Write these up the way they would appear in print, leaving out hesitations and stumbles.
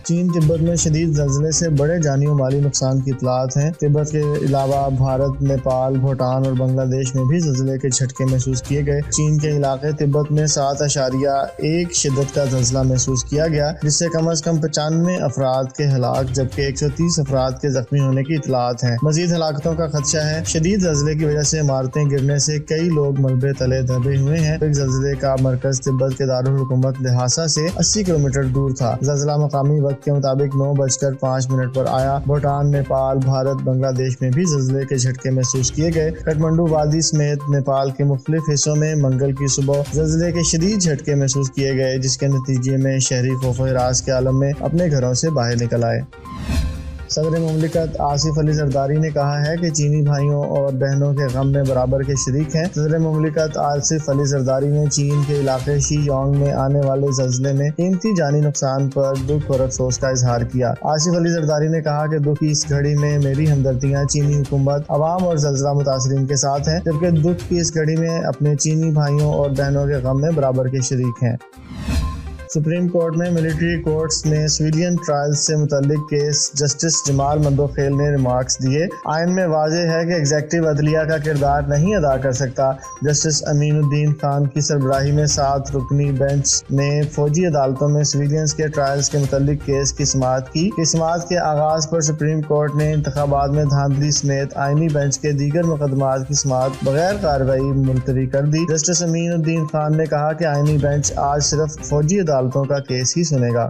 چین تبت میں شدید زلزلے سے بڑے جانی و مالی نقصان کی اطلاعات ہیں۔ تبت کے علاوہ بھارت، نیپال، بھوٹان اور بنگلہ دیش میں بھی زلزلے کے جھٹکے محسوس کیے گئے۔ چین کے علاقے تبت میں 7.1 شدت کا زلزلہ محسوس کیا گیا، جس سے کم از کم 95 افراد کے ہلاک جبکہ 130 افراد کے زخمی ہونے کی اطلاعات ہیں۔ مزید ہلاکتوں کا خدشہ ہے۔ شدید زلزلے کی وجہ سے عمارتیں گرنے سے کئی لوگ ملبے تلے دبے ہوئے ہیں۔ ایک زلزلے کا مرکز تبت کے دارالحکومت لہاسا سے 80 کلومیٹر دور تھا۔ زلزلہ مقامی وقت کے مطابق 9:05 پر آیا۔ بھوٹان، نیپال، بھارت، بنگلہ دیش میں بھی زلزلے کے جھٹکے محسوس کیے گئے۔ کٹھمنڈو وادی سمیت نیپال کے مختلف حصوں میں منگل کی صبح زلزلے کے شدید جھٹکے محسوس کیے گئے، جس کے نتیجے میں شہری خوف و ہراس کے عالم میں اپنے گھروں سے باہر نکل آئے۔ صدر مملکت آصف علی زرداری نے کہا ہے کہ چینی بھائیوں اور بہنوں کے غم میں برابر کے شریک ہیں۔ صدر مملکت آصف علی زرداری نے چین کے علاقے شی یونگ میں آنے والے زلزلے میں قیمتی جانی نقصان پر دکھ اور افسوس کا اظہار کیا۔ آصف علی زرداری نے کہا کہ دکھ کی اس گھڑی میں میری ہمدردیاں چینی حکومت، عوام اور زلزلہ متاثرین کے ساتھ ہیں، جبکہ دکھ کی اس گھڑی میں اپنے چینی بھائیوں اور بہنوں کے غم میں برابر کے شریک ہیں۔ سپریم کورٹ میں ملٹری کورٹس میں سویلین ٹرائلز سے متعلق کیس جسٹس جمال مندوخیل نے ریمارکس دیے۔ آئین میں واضح ہے کہ ایگزیکٹو عدلیہ کا کردار نہیں ادا کر سکتا۔ جسٹس امین الدین خان کی سربراہی میں 7 رکنی بینچ نے فوجی عدالتوں میں سویلینز کے ٹرائلز کے متعلق کیس کی سماعت کی۔ سماعت کے آغاز پر سپریم کورٹ نے انتخابات میں دھاندلی سمیت آئینی بینچ کے دیگر مقدمات کی سماعت بغیر کارروائی ملتوی کر دی۔ جسٹس امین الدین خان نے کہا کہ آئینی بینچ آج صرف فوجی عدالتوں کا کیس ہی سنے گا۔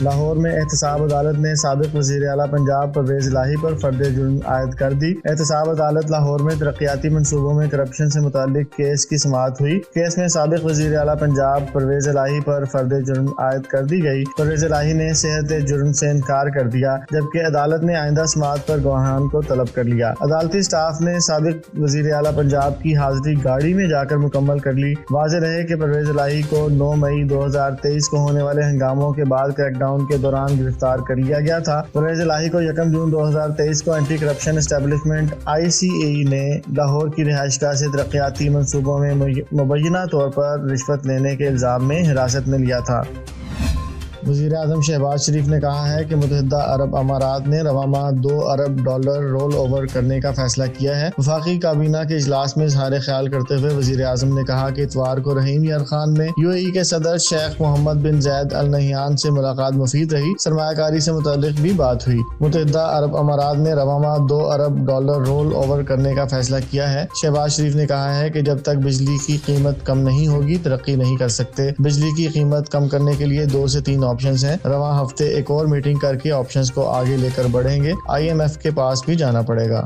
لاہور میں احتساب عدالت نے سابق وزیر اعلیٰ پنجاب پرویز الہی پر فرد جرم عائد کر دی۔ احتساب عدالت لاہور میں ترقیاتی منصوبوں میں کرپشن سے متعلق کیس کی سماعت ہوئی۔ کیس میں سابق وزیر اعلیٰ پنجاب پرویز الہی پر فرد جرم عائد کر دی گئی۔ پرویز الہی نے صحت جرم سے انکار کر دیا، جبکہ عدالت نے آئندہ سماعت پر گواہان کو طلب کر لیا۔ عدالتی اسٹاف نے سابق وزیر اعلیٰ پنجاب کی حاضری گاڑی میں جا کر مکمل کر لی۔ واضح رہے کہ پرویز الہی کو 9 مئی 2023 کو ہونے والے ہنگاموں کے بعد کریک ڈاؤن کے دوران گرفتار کر لیا گیا تھا۔ پرویز الہی کو 1 جون 2023 کو اینٹی کرپشن اسٹیبلشمنٹ ICAE نے لاہور کی رہائش گاہ سے ترقیاتی منصوبوں میں مبینہ طور پر رشوت لینے کے الزام میں حراست میں لیا تھا۔ وزیر اعظم شہباز شریف نے کہا ہے کہ متحدہ عرب امارات نے رواں ماہ $2 ارب رول اوور کرنے کا فیصلہ کیا ہے۔ وفاقی کابینہ کے اجلاس میں اظہار خیال کرتے ہوئے وزیر اعظم نے کہا کہ اتوار کو رحیم یار خان میں UAE کے صدر شیخ محمد بن زید ال نہیان سے ملاقات مفید رہی۔ سرمایہ کاری سے متعلق بھی بات ہوئی۔ متحدہ عرب امارات نے رواں ماہ $2 ارب رول اوور کرنے کا فیصلہ کیا ہے۔ شہباز شریف نے کہا ہے کہ جب تک بجلی کی قیمت کم نہیں ہوگی ترقی نہیں کر سکتے۔ بجلی کی قیمت کم کرنے کے لیے 2 سے 3 آپشنز ہیں۔ رواں ہفتے ایک اور میٹنگ کر کے آپشنز کو آگے لے کر بڑھیں گے۔ IMF کے پاس بھی جانا پڑے گا۔